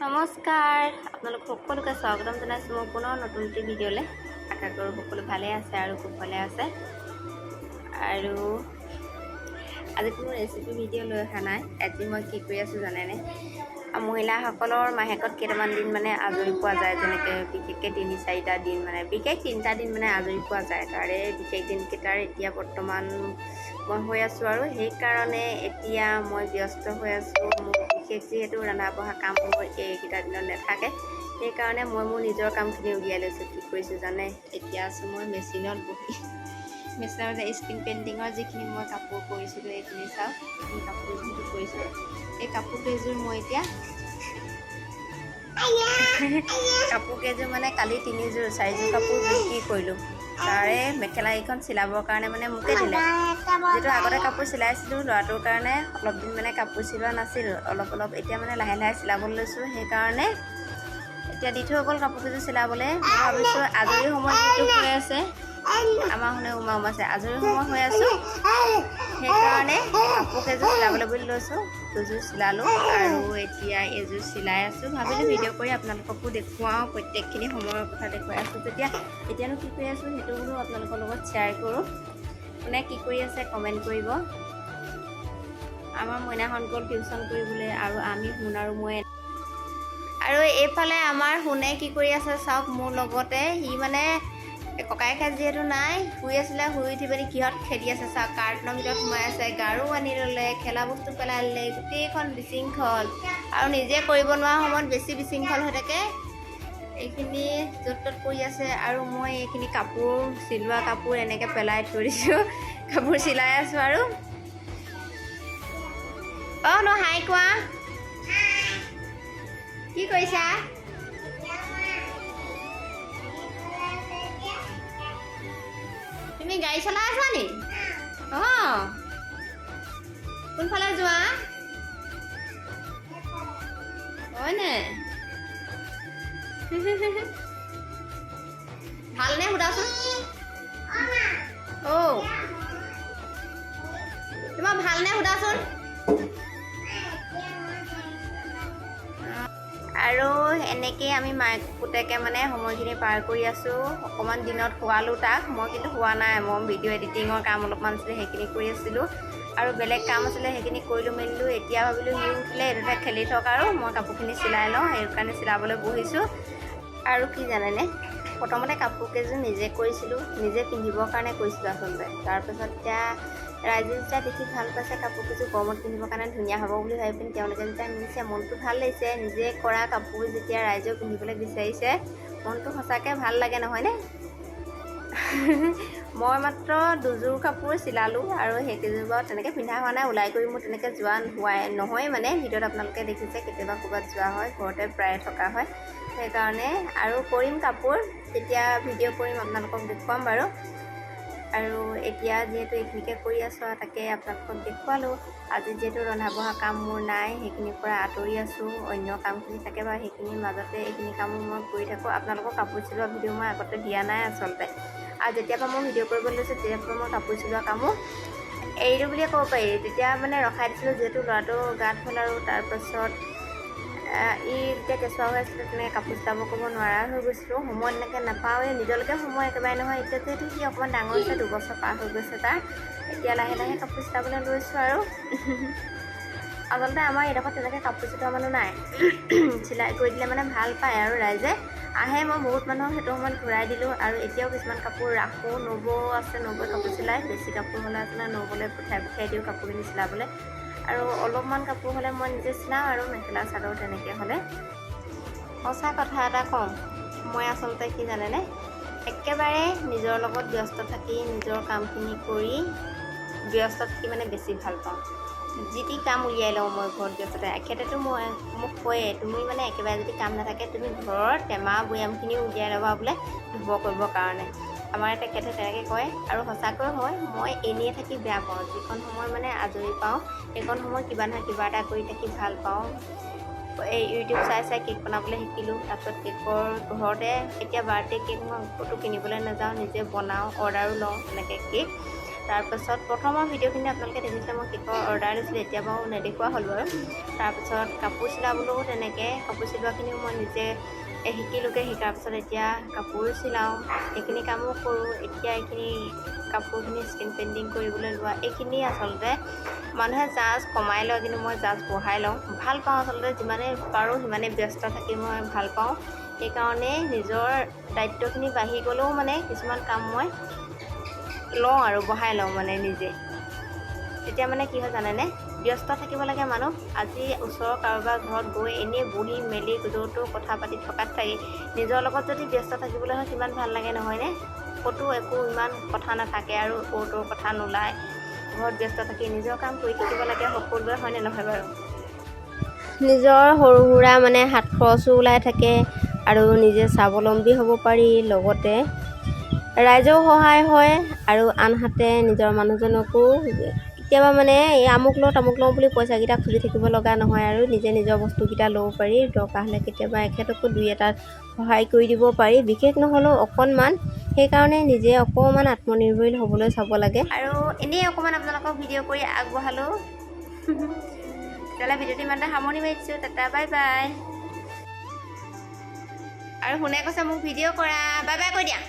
নমস্কাৰ, আপোনালোক সকলোকে স্বাগতম জনাইছোঁ মোৰ পুনৰ নতুন এটি ভিডিঅ'লৈ। আশা কৰোঁ সকলো ভালে আছে আৰু খুব ভালে আছে। আৰু আজি কোনো ৰেচিপি ভিডিঅ' লৈ অহা নাই। আজি মই কি কৰি আছোঁ জানেনে? মহিলাসকলৰ মাহেকত কেইটামান দিন মানে আজৰি পোৱা যায়, যেনেকৈ বিশেষকৈ 3-4টা দিন মানে বিশেষ 3টা দিন মানে আজৰি পোৱা যায়। তাৰে বিশেষ দিনকেইটাৰ এতিয়া বৰ্তমান মই হৈ আছোঁ আৰু সেইকাৰণে এতিয়া মই ব্যস্ত হৈ আছোঁ। মোৰ বিশেষ যিহেতু ৰন্ধা বঢ়া কাম মোৰ এইকেইটা দিনত নাথাকে, সেইকাৰণে মই মোৰ নিজৰ কামখিনি উলিয়াই লৈছোঁ। কি কৰিছোঁ জানে? এতিয়া আছোঁ মই মেচিনত বহি। মেচিনত স্ক্ৰীণ পেইণ্টিঙৰ যিখিনি মই কাপোৰ কৰিছিলোঁ এইখিনি চাওক। এইখিনি কাপোৰ যিটো কৰিছিলোঁ, এই কাপোৰ কেইযোৰ মই এতিয়া কাপোৰ কেইযোৰ মানে কালি 4যোৰ কাপোৰ বিক্ৰী কৰিলোঁ। তাৰে মেখেলাকেইখন চিলাবৰ কাৰণে মানে মোকে দিলে। যিটো আগতে কাপোৰ চিলাইছিলোঁ ল'ৰাটোৰ কাৰণে, অলপ দিন মানে কাপোৰ চিলোৱা নাছিলোঁ, অলপ এতিয়া মানে লাহে লাহে চিলাবলৈ লৈছোঁ। সেইকাৰণে এতিয়া দি থৈ গ'ল কাপোৰ কেইযোৰ চিলাবলৈ। মই ভাবিছোঁ আজৰি সময় যিটো হৈ আছে, আমাৰ শুনে উমাছে আজৰি সময় হৈ আছোঁ, সেইকাৰণে কাপোৰ কেইযোৰ চিলাবলৈ বুলি লৈছোঁ। দুযোৰ চিলালোঁ আৰু এতিয়া এযোৰ চিলাই আছোঁ। ভাবিলোঁ ভিডিঅ' কৰি আপোনালোককো দেখুৱাওঁ, প্ৰত্যেকখিনি সময়ৰ কথা দেখুৱাই আছোঁ যেতিয়া এতিয়ানো কি কৰি আছোঁ সেইটো বোলো আপোনালোকৰ লগত শ্বেয়াৰ কৰোঁ। কোনে কি কৰি আছে কমেণ্ট কৰিব। আমাৰ মইনাহঁত গ'ল টিউশ্যন কৰিবলৈ আৰু আমি শুন আৰু মই। আৰু এইফালে আমাৰ শুনে কি কৰি আছে চাওক, মোৰ লগতে সি মানে ককায়েক যিহেতু নাই, শুই আছিলে, শুই উঠি পিনি কিহঁত খেলি আছে চাওক। কাৰ্টুনৰ ভিতৰত সোমাই আছে, গাৰু আনি ল'লে, খেলা বস্তু পেলাই ল'লে, গোটেইখন বিশৃংখল আৰু নিজে কৰিব নোৱাৰা সময়ত বেছি বিশৃংখল হৈ থাকে। এইখিনি য'ত ত'ত পৰি আছে আৰু মই এইখিনি কাপোৰ চিলোৱা কাপোৰ এনেকৈ পেলাই থৈ দিছোঁ। কাপোৰ চিলাই আছোঁ আৰু ন হাই কোৱা, কি কৰিছা? তুমি গাড়ী চলাই আছা নি? অঁ, কোনফালে যোৱা? হয়নে? ভালনে সোধাচোন? তোমাৰ ভালনে সোধাচোন? আৰু এনেকেই আমি মাক পুতেকে মানে সময়খিনি পাৰ কৰি আছোঁ। অকণমান দিনত শোৱালোঁ তাক, মই কিন্তু শোৱা নাই। মই ভিডিঅ' এডিটিঙৰ কাম অলপমান আছিলে, সেইখিনি কৰি আছিলোঁ আৰু বেলেগ কাম আছিলে, সেইখিনি কৰিলোঁ মেলিলোঁ। এতিয়া ভাবিলোঁ সি উঠিলে, এইটোতে খেলি থওক আৰু মই কাপোৰখিনি চিলাই লওঁ, সেইটো কাৰণে চিলাবলৈ বহিছোঁ। আৰু কি জানেনে, প্ৰথমতে কাপোৰ কেইযোৰ নিজে কৰিছিলোঁ, নিজে পিন্ধিবৰ কাৰণে কৰিছিলোঁ আচলতে। তাৰপাছত এতিয়া ৰাইজে যেতিয়া দেখি ভাল পাইছে, কাপোৰ কেইযোৰ গৰমত পিন্ধিবৰ কাৰণে ধুনীয়া হ'ব বুলি ভাবি পিনি তেওঁলোকে যেতিয়া নিছে, মনটো ভাল লাগিছে। নিজে কৰা কাপোৰ যেতিয়া ৰাইজেও পিন্ধিবলৈ বিচাৰিছে, মনটো সঁচাকৈ ভাল লাগে নহয়নে? মই মাত্ৰ 2যোৰ কাপোৰ চিলালোঁ আৰু সেইকেইযোৰ বাৰু তেনেকৈ পিন্ধা হোৱা নাই। ওলাই কৰি মোৰ তেনেকৈ যোৱা নহয় মানে। ভিডিঅ'ত আপোনালোকে দেখিছে কেতিয়াবা ক'ৰবাত যোৱা হয়, ঘৰতে প্ৰায় থকা হয়। সেইকাৰণে আৰু কৰিম কাপোৰ, তেতিয়া ভিডিঅ' কৰিম, আপোনালোকক দেখুৱাম বাৰু। আৰু এতিয়া যিহেতু এইখিনিকে কৰি আছোঁ, তাকে আপোনালোকক দেখুৱালোঁ। আজি যিহেতু ৰন্ধা বঢ়া কাম মোৰ নাই, সেইখিনিৰ পৰা আঁতৰি আছোঁ। অন্য কামখিনি থাকে বাৰু, সেইখিনিৰ মাজতে এইখিনি কামো মই কৰি থাকোঁ। আপোনালোকক কাপোৰ চিলোৱা ভিডিঅ' মই আগতে দিয়া নাই আচলতে। আৰু যেতিয়াৰ পৰা মই ভিডিঅ' কৰিবলৈ লৈছোঁ, তেতিয়াৰ পৰা মই কাপোৰ চিলোৱা কামো এৰিলোঁ বুলিয়ে ক'ব পাৰি। তেতিয়া মানে ৰখাই দিছিলোঁ, যিহেতু ল'ৰাটো গাত হ'ল আৰু তাৰপাছত ই যেতিয়া কেঁচুৱা হৈ আছিলে, তেনেকৈ কাপোৰ চিলাব কৰিব নোৱাৰা হৈ গৈছিলোঁ। সময় এনেকৈ নাপাওঁৱেই, নিজলৈকে সময় একেবাৰে নহয়। এতিয়া যিহেতু সি অকণমান ডাঙৰ হৈছে, 2 বছৰ পাৰ হৈ গৈছে তাৰ, এতিয়া লাহে লাহে কাপোৰ চিলাবলৈ লৈছোঁ আৰু। আচলতে আমাৰ এইডোখৰত তেনেকৈ কাপোৰ চিলোৱা মানুহ নাই। চিলাই কৰি দিলে মানে ভাল পায় আৰু ৰাইজে আহে। মই বহুত মানুহক সেইটো সময়ত ঘূৰাই দিলোঁ আৰু এতিয়াও কিছুমান কাপোৰ ৰাখোঁ। নবৌ আছে, নবৌৱে কাপোৰ চিলাই। বেছি কাপোৰ হ'লে আচলতে নবৌলৈ পঠিয়াই দিওঁ কাপোৰখিনি চিলাবলৈ। আৰু অলপমান কাপোৰ হ'লে মই নিজে চিলাওঁ আৰু মেখেলা চাদৰ তেনেকৈ হ'লে। সঁচা কথা এটা কওঁ, মই আচলতে কি জানেনে, একেবাৰে নিজৰ লগত ব্যস্ত থাকি, নিজৰ কামখিনি কৰি ব্যস্ত থাকি মানে বেছি ভাল পাওঁ। যি টি কাম উলিয়াই লওঁ মই ঘৰত ব্যস্ততা। এখেতেতো মোক কয়ে, তুমি মানে একেবাৰে যদি কাম নাথাকে, তুমি ঘৰৰ টেমা বৈয়ামখিনিও উলিয়াই ল'বা বোলে ধুব কৰিবৰ কাৰণে। আমাৰ তেখেতে তেনেকৈ কয় আৰু সঁচাকৈ হয়। মই এনেই থাকি বেয়া পাওঁ। যিকণ সময় মানে আজৰি পাওঁ, সেইকণ সময় কিবা নহয় কিবা এটা কৰি থাকি ভাল পাওঁ। এই ইউটিউব চাই কেক বনাবলৈ শিকিলোঁ। তাৰপিছত কেকৰ ঘৰতে এতিয়া বাৰ্থডে কেক মই ক'তো কিনিবলৈ নাযাওঁ, নিজে বনাওঁ, অৰ্ডাৰো লওঁ তেনেকৈ কেক। তাৰপাছত প্ৰথমৰ ভিডিঅ'খিনি আপোনালোকে দেখিছিলে মই কেকৰ অৰ্ডাৰ দিছিলোঁ, এতিয়া বাৰু নেদেখুওৱা হ'ল বাৰু। তাৰপাছত কাপোৰ চিলাবলৈও তেনেকৈ কাপোৰ চিলোৱাখিনিও মই নিজে শিকিলোঁগৈ, শিকাৰ পাছত এতিয়া কাপোৰ চিলাওঁ, এইখিনি কামো কৰোঁ। এতিয়া এইখিনি কাপোৰখিনি স্ক্ৰীন পেইণ্টিং কৰিবলৈ লোৱা এইখিনি আচলতে মানুহে জাজ কমাই লয়, কিন্তু মই জাজ বঢ়াই লওঁ। ভাল পাওঁ আচলতে, যিমানে পাৰোঁ সিমানে ব্যস্ত থাকি মই ভাল পাওঁ। সেইকাৰণে নিজৰ দায়িত্বখিনি বাঢ়ি গ'লেও মানে কিছুমান কাম মই লওঁ আৰু বঢ়াই লওঁ মানে নিজে। তেতিয়া মানে কি হয় জানেনে, ব্যস্ত থাকিব লাগে মানুহ। আজি ওচৰৰ কাৰোবাৰ ঘৰত গৈ এনেই বহি মেলি য'তো কথা পাতি থকাত থাকি নিজৰ লগত যদি ব্যস্ত থাকিবলৈ হয় কিমান ভাল লাগে নহয়নে। ক'তো একো ইমান কথা নাথাকে আৰু ক'তো কথা নোলায়, ঘৰত ব্যস্ত থাকি নিজৰ কাম কৰি থাকিব লাগে সকলোৱে, হয়নে নহয় বাৰু। নিজৰ সৰু সুৰা মানে হাত খৰচো ওলাই থাকে আৰু নিজে স্বাৱলম্বী হ'ব পাৰি, লগতে ৰাইজেও সহায় হয় আৰু আনহাতে নিজৰ মানুহজনকো কেতিয়াবা মানে এই আমুক লওঁ বুলি পইচাকেইটা খুজি থাকিব লগা নহয় আৰু নিজে নিজৰ বস্তুকেইটা ল'ব পাৰি। দৰকাৰ হ'লে কেতিয়াবা এখেতকো দুই এটাত সহায় কৰি দিব পাৰি, বিশেষ নহ'লেও অকণমান। সেইকাৰণে নিজে অকণমান আত্মনিৰ্ভৰশীল হ'বলৈ চাব লাগে। আৰু এনেই অকণমান আপোনালোকক ভিডিঅ' কৰি আগবঢ়ালোঁ। তেতিয়াহ'লে ভিডিঅ'টো ইমানতে সামৰণি মাৰিছোঁ, টাটা বাই বাই। আৰু শুনে কৈছে মোক ভিডিঅ' কৰা, বাই বাই কৈ দিয়া।